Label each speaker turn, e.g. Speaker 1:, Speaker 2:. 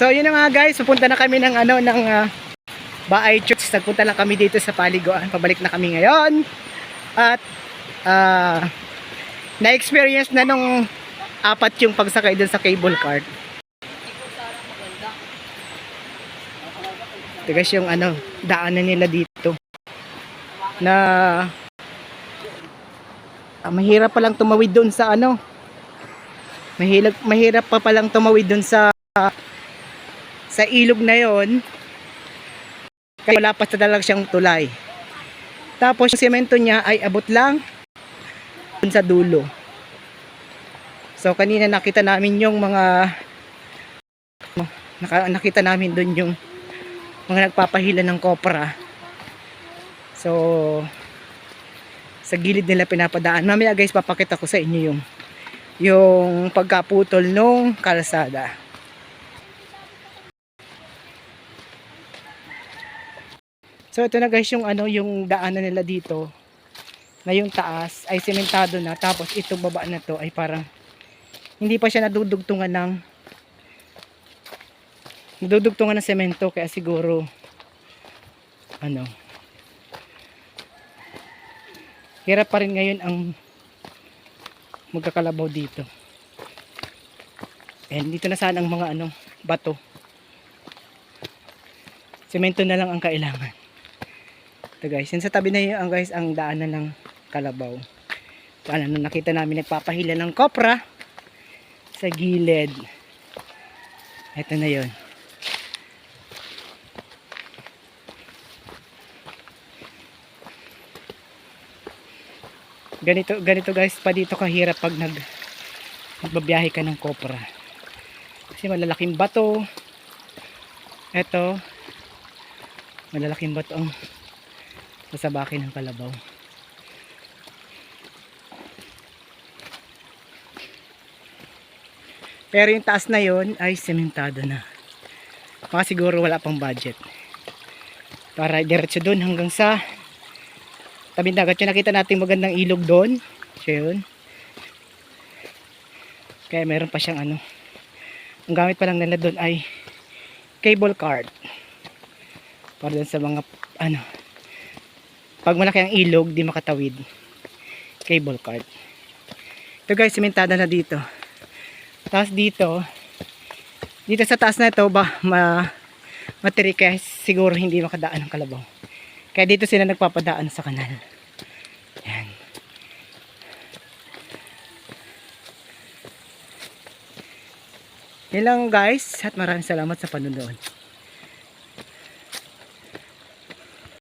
Speaker 1: So yun na nga guys, pupunta na kami ng Baay Church. Nagpunta lang kami dito sa Paliguan. Pabalik na kami ngayon. At na-experience na nung apat yung pagsakay dun sa cable cart. Ito guys yung daanan nila dito. Na mahirap pa lang tumawid doon sa mahirap pa palang tumawid doon sa ilog na yon. Kaya wala pa talaga siyang tulay. Tapos yung semento niya ay abot lang dun sa dulo. So kanina nakita namin yung nakita namin dun yung mga nagpapahila ng kopra. So sa gilid nila pinapadaan. Mamaya guys papakita ko sa inyo yung pagkaputol nung kalsada. So ito na guys yung yung daanan nila dito. Na yung taas ay sementado na, tapos itong baba na to ay parang hindi pa siya nadudugtungan ng semento, kaya siguro hirap pa rin ngayon ang magkakalabaw dito. And dito na sana ang mga bato. Semento na lang ang kailangan. Ito guys, yun sa tabi na yun guys ang daanan ng kalabaw. Nakita namin nagpapahila ng kopra sa gilid. Ito na yun. Ganito guys pa dito kahirap pag nagbabiyahe ka ng kopra. Kasi malalaking bato. Ito malalaking bato ang sasabakin ng kalabaw. Pero yung taas na yon ay sementado na. Baka siguro wala pang budget para diretso doon hanggang sa tabing dagat. Yung nakita natin magandang ilog doon. So yun. Kaya meron pa siyang ang gamit pa lang nila doon ay cable cart. Para doon sa mga pag malaki ang ilog di makatawid, cable cart. Ito guys, sementada na dito. Tapos dito sa taas na ito matirik, kaya siguro hindi makadaan ng kalabaw. Kaya dito sila nagpapadaan sa kanal. Yan. Yan lang guys, at maraming salamat sa panonood.